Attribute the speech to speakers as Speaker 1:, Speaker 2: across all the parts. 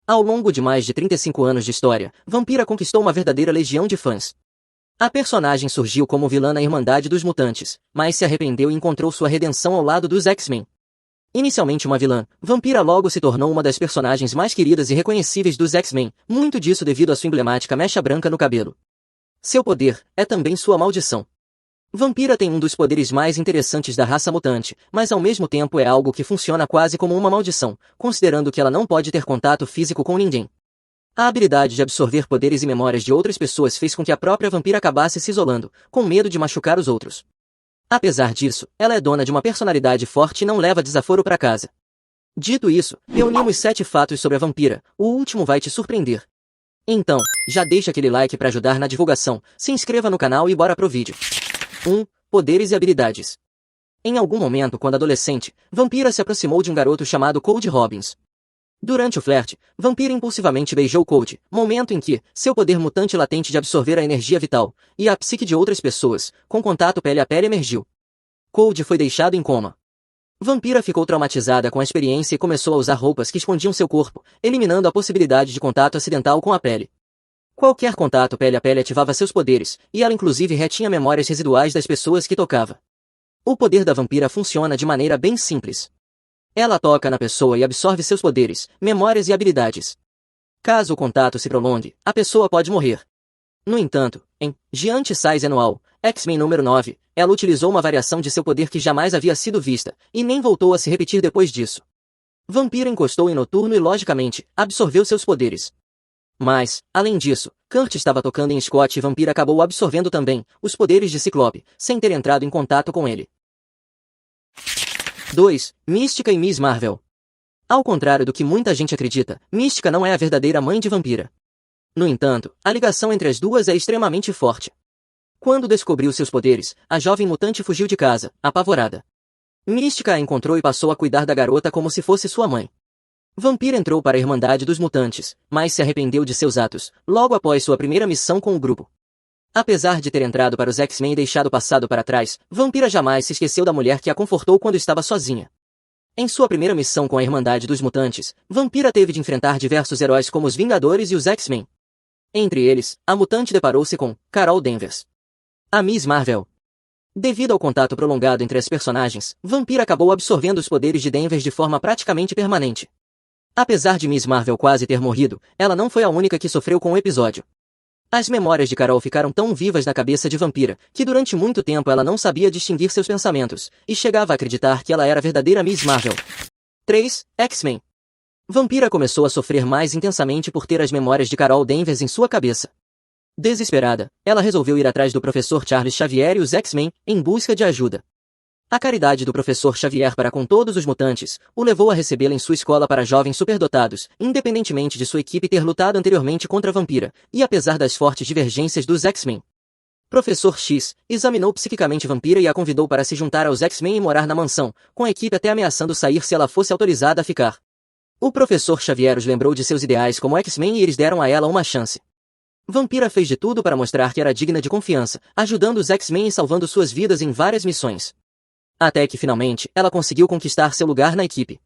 Speaker 1: Ao longo de mais de 35 anos de história, Vampira conquistou uma verdadeira legião de fãs. A personagem surgiu como vilã na Irmandade dos Mutantes, mas se arrependeu e encontrou sua redenção ao lado dos X-Men. Inicialmente uma vilã, Vampira logo se tornou uma das personagens mais queridas e reconhecíveis dos X-Men, muito disso devido à sua emblemática mecha branca no cabelo. Seu poder é também sua maldição. Vampira tem um dos poderes mais interessantes da raça mutante, mas ao mesmo tempo é algo que funciona quase como uma maldição, considerando que ela não pode ter contato físico com ninguém. A habilidade de absorver poderes e memórias de outras pessoas fez com que a própria Vampira acabasse se isolando, com medo de machucar os outros. Apesar disso, ela é dona de uma personalidade forte e não leva desaforo para casa. Dito isso, reunimos 7 fatos sobre a Vampira, o último vai te surpreender. Então, já deixa aquele like para ajudar na divulgação, se inscreva no canal e bora pro vídeo. 1. Poderes e habilidades. Em algum momento quando adolescente, Vampira se aproximou de um garoto chamado Cold Robbins. Durante o flerte, Vampira impulsivamente beijou Cold, momento em que, seu poder mutante latente de absorver a energia vital, e a psique de outras pessoas, com contato pele a pele emergiu. Cold foi deixado em coma. Vampira ficou traumatizada com a experiência e começou a usar roupas que escondiam seu corpo, eliminando a possibilidade de contato acidental com a pele. Qualquer contato pele a pele ativava seus poderes, e ela inclusive retinha memórias residuais das pessoas que tocava. O poder da Vampira funciona de maneira bem simples. Ela toca na pessoa e absorve seus poderes, memórias e habilidades. Caso o contato se prolongue, a pessoa pode morrer. No entanto, em Giant Size Anual, X-Men número 9, ela utilizou uma variação de seu poder que jamais havia sido vista, e nem voltou a se repetir depois disso. Vampira encostou em Noturno e logicamente, absorveu seus poderes. Mas, além disso, Kurt estava tocando em Scott e Vampira acabou absorvendo também os poderes de Ciclope, sem ter entrado em contato com ele. 2. Mística e Miss Marvel. Ao contrário do que muita gente acredita, Mística não é a verdadeira mãe de Vampira. No entanto, a ligação entre as duas é extremamente forte. Quando descobriu seus poderes, a jovem mutante fugiu de casa, apavorada. Mística a encontrou e passou a cuidar da garota como se fosse sua mãe. Vampira entrou para a Irmandade dos Mutantes, mas se arrependeu de seus atos, logo após sua primeira missão com o grupo. Apesar de ter entrado para os X-Men e deixado o passado para trás, Vampira jamais se esqueceu da mulher que a confortou quando estava sozinha. Em sua primeira missão com a Irmandade dos Mutantes, Vampira teve de enfrentar diversos heróis como os Vingadores e os X-Men. Entre eles, a mutante deparou-se com Carol Danvers, a Miss Marvel. Devido ao contato prolongado entre as personagens, Vampira acabou absorvendo os poderes de Danvers de forma praticamente permanente. Apesar de Miss Marvel quase ter morrido, ela não foi a única que sofreu com o episódio. As memórias de Carol ficaram tão vivas na cabeça de Vampira, que durante muito tempo ela não sabia distinguir seus pensamentos, e chegava a acreditar que ela era a verdadeira Miss Marvel. 3. X-Men. Vampira começou a sofrer mais intensamente por ter as memórias de Carol Danvers em sua cabeça. Desesperada, ela resolveu ir atrás do professor Charles Xavier e os X-Men, em busca de ajuda. A caridade do professor Xavier para com todos os mutantes o levou a recebê-la em sua escola para jovens superdotados, independentemente de sua equipe ter lutado anteriormente contra a Vampira, e apesar das fortes divergências dos X-Men. Professor X examinou psiquicamente Vampira e a convidou para se juntar aos X-Men e morar na mansão, com a equipe até ameaçando sair se ela fosse autorizada a ficar. O professor Xavier os lembrou de seus ideais como X-Men e eles deram a ela uma chance. Vampira fez de tudo para mostrar que era digna de confiança, ajudando os X-Men e salvando suas vidas em várias missões. Até que finalmente, ela conseguiu conquistar seu lugar na equipe.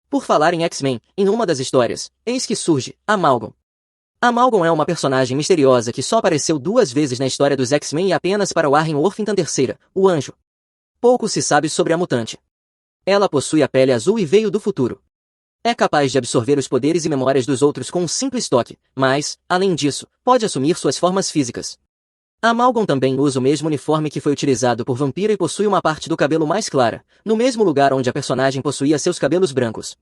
Speaker 1: Por falar em X-Men, em uma das histórias, eis que surge Amalgam. Amalgam é uma personagem misteriosa que só apareceu 2 vezes na história dos X-Men e apenas para Warren Worthington III, o Anjo. Pouco se sabe sobre a mutante. Ela possui a pele azul e veio do futuro. É capaz de absorver os poderes e memórias dos outros com um simples toque, mas, além disso, pode assumir suas formas físicas. A Amalgam também usa o mesmo uniforme que foi utilizado por Vampira e possui uma parte do cabelo mais clara, no mesmo lugar onde a personagem possuía seus cabelos brancos.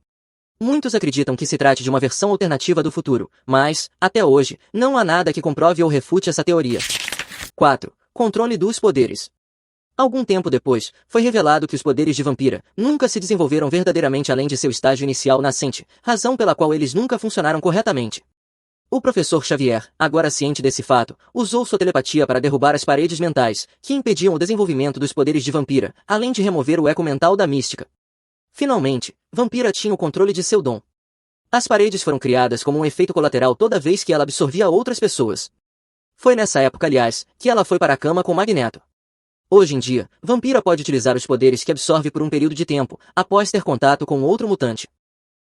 Speaker 1: Muitos acreditam que se trate de uma versão alternativa do futuro, mas, até hoje, não há nada que comprove ou refute essa teoria. 4. Controle dos poderes. Algum tempo depois, foi revelado que os poderes de Vampira nunca se desenvolveram verdadeiramente além de seu estágio inicial nascente, razão pela qual eles nunca funcionaram corretamente. O professor Xavier, agora ciente desse fato, usou sua telepatia para derrubar as paredes mentais, que impediam o desenvolvimento dos poderes de Vampira, além de remover o eco mental da Mística. Finalmente, Vampira tinha o controle de seu dom. As paredes foram criadas como um efeito colateral toda vez que ela absorvia outras pessoas. Foi nessa época, aliás, que ela foi para a cama com Magneto. Hoje em dia, Vampira pode utilizar os poderes que absorve por um período de tempo, após ter contato com outro mutante.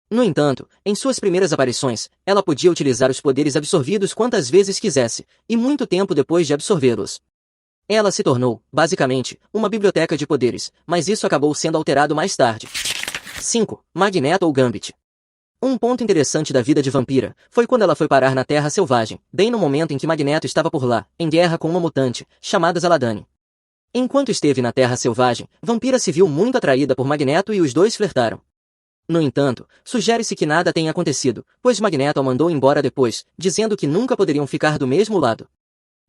Speaker 1: No entanto, em suas primeiras aparições, ela podia utilizar os poderes absorvidos quantas vezes quisesse, e muito tempo depois de absorvê-los. Ela se tornou, basicamente, uma biblioteca de poderes, mas isso acabou sendo alterado mais tarde. 5. Magneto ou Gambit. Um ponto interessante da vida de Vampira foi quando ela foi parar na Terra Selvagem, bem no momento em que Magneto estava por lá, em guerra com uma mutante, chamada Zaladane. Enquanto esteve na Terra Selvagem, Vampira se viu muito atraída por Magneto e os dois flertaram. No entanto, sugere-se que nada tenha acontecido, pois Magneto a mandou embora depois, dizendo que nunca poderiam ficar do mesmo lado.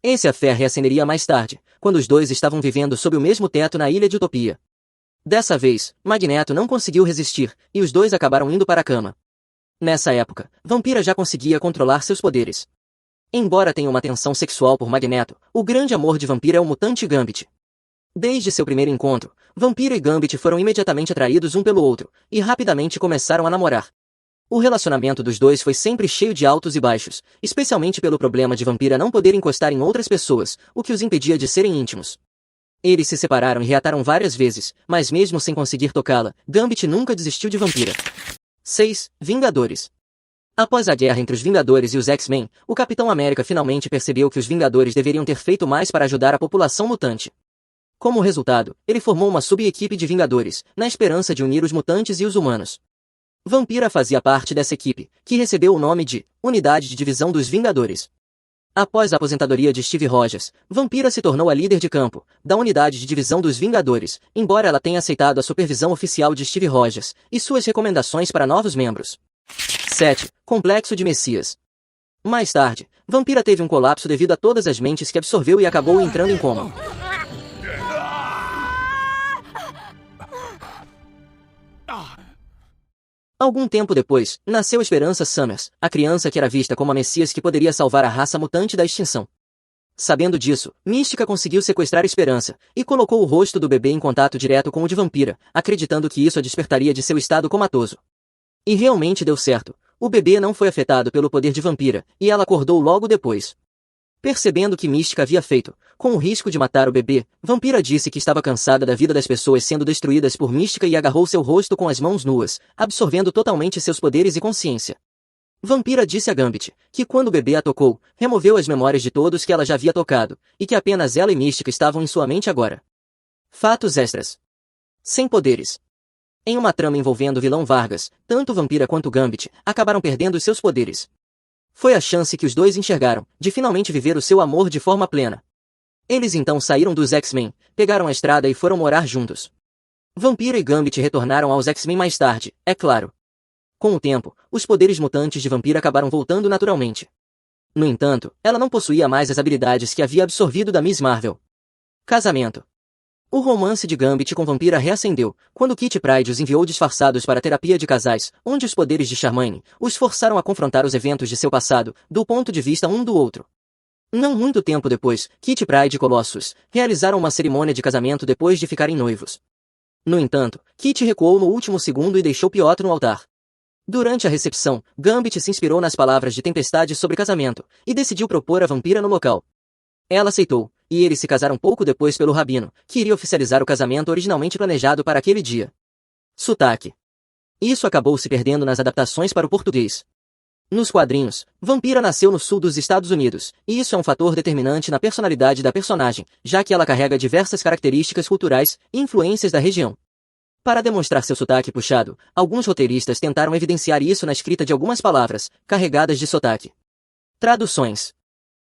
Speaker 1: Esse affair reacenderia mais tarde, quando os dois estavam vivendo sob o mesmo teto na Ilha de Utopia. Dessa vez, Magneto não conseguiu resistir, e os dois acabaram indo para a cama. Nessa época, Vampira já conseguia controlar seus poderes. Embora tenha uma tensão sexual por Magneto, o grande amor de Vampira é o mutante Gambit. Desde seu primeiro encontro, Vampira e Gambit foram imediatamente atraídos um pelo outro, e rapidamente começaram a namorar. O relacionamento dos dois foi sempre cheio de altos e baixos, especialmente pelo problema de Vampira não poder encostar em outras pessoas, o que os impedia de serem íntimos. Eles se separaram e reataram várias vezes, mas mesmo sem conseguir tocá-la, Gambit nunca desistiu de Vampira. 6. Vingadores. Após a guerra entre os Vingadores e os X-Men, o Capitão América finalmente percebeu que os Vingadores deveriam ter feito mais para ajudar a população mutante. Como resultado, ele formou uma sub-equipe de Vingadores, na esperança de unir os mutantes e os humanos. Vampira fazia parte dessa equipe, que recebeu o nome de Unidade de Divisão dos Vingadores. Após a aposentadoria de Steve Rogers, Vampira se tornou a líder de campo, da Unidade de Divisão dos Vingadores, embora ela tenha aceitado a supervisão oficial de Steve Rogers, e suas recomendações para novos membros. 7. Complexo de Messias. Mais tarde, Vampira teve um colapso devido a todas as mentes que absorveu e acabou entrando em coma. Algum tempo depois, nasceu Esperança Summers, a criança que era vista como a Messias que poderia salvar a raça mutante da extinção. Sabendo disso, Mística conseguiu sequestrar Esperança, e colocou o rosto do bebê em contato direto com o de Vampira, acreditando que isso a despertaria de seu estado comatoso. E realmente deu certo. O bebê não foi afetado pelo poder de Vampira, e ela acordou logo depois. Percebendo o que Mística havia feito, com o risco de matar o bebê, Vampira disse que estava cansada da vida das pessoas sendo destruídas por Mística e agarrou seu rosto com as mãos nuas, absorvendo totalmente seus poderes e consciência. Vampira disse a Gambit que quando o bebê a tocou, removeu as memórias de todos que ela já havia tocado, e que apenas ela e Mística estavam em sua mente agora. Fatos extras. Sem poderes. Em uma trama envolvendo o vilão Vargas, tanto Vampira quanto Gambit acabaram perdendo seus poderes. Foi a chance que os dois enxergaram, de finalmente viver o seu amor de forma plena. Eles então saíram dos X-Men, pegaram a estrada e foram morar juntos. Vampira e Gambit retornaram aos X-Men mais tarde, é claro. Com o tempo, os poderes mutantes de Vampira acabaram voltando naturalmente. No entanto, ela não possuía mais as habilidades que havia absorvido da Miss Marvel. Casamento. O romance de Gambit com Vampira reacendeu, quando Kitty Pryde os enviou disfarçados para a terapia de casais, onde os poderes de Charmaine os forçaram a confrontar os eventos de seu passado, do ponto de vista um do outro. Não muito tempo depois, Kitty Pryde e Colossus realizaram uma cerimônia de casamento depois de ficarem noivos. No entanto, Kitty recuou no último segundo e deixou Piotr no altar. Durante a recepção, Gambit se inspirou nas palavras de Tempestade sobre casamento, e decidiu propor a Vampira no local. Ela aceitou, e eles se casaram pouco depois pelo Rabino, que iria oficializar o casamento originalmente planejado para aquele dia. Sotaque. Isso acabou se perdendo nas adaptações para o português. Nos quadrinhos, Vampira nasceu no sul dos Estados Unidos, e isso é um fator determinante na personalidade da personagem, já que ela carrega diversas características culturais e influências da região. Para demonstrar seu sotaque puxado, alguns roteiristas tentaram evidenciar isso na escrita de algumas palavras, carregadas de sotaque. Traduções.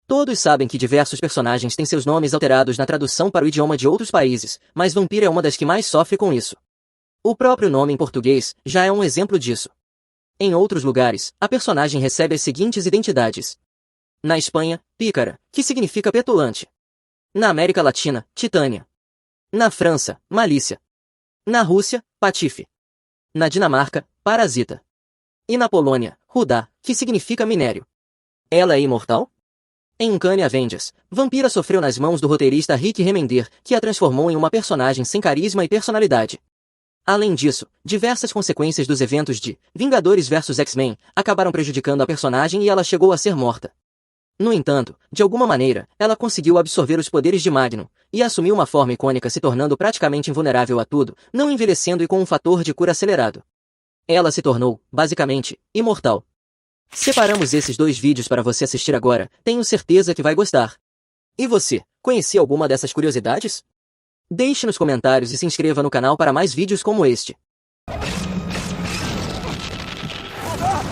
Speaker 1: Todos sabem que diversos personagens têm seus nomes alterados na tradução para o idioma de outros países, mas Vampira é uma das que mais sofre com isso. O próprio nome em português já é um exemplo disso. Em outros lugares, a personagem recebe as seguintes identidades. Na Espanha, Pícara, que significa petulante. Na América Latina, Titânia. Na França, Malícia. Na Rússia, Patife. Na Dinamarca, Parasita. E na Polônia, Rudá, que significa minério. Ela é imortal? Em Uncanny Avengers, Vampira sofreu nas mãos do roteirista Rick Remender, que a transformou em uma personagem sem carisma e personalidade. Além disso, diversas consequências dos eventos de Vingadores vs X-Men acabaram prejudicando a personagem e ela chegou a ser morta. No entanto, de alguma maneira, ela conseguiu absorver os poderes de Magnum, e assumiu uma forma icônica se tornando praticamente invulnerável a tudo, não envelhecendo e com um fator de cura acelerado. Ela se tornou, basicamente, imortal. Separamos esses 2 vídeos para você assistir agora, tenho certeza que vai gostar. E você, conhecia alguma dessas curiosidades? Deixe nos comentários e se inscreva no canal para mais vídeos como este.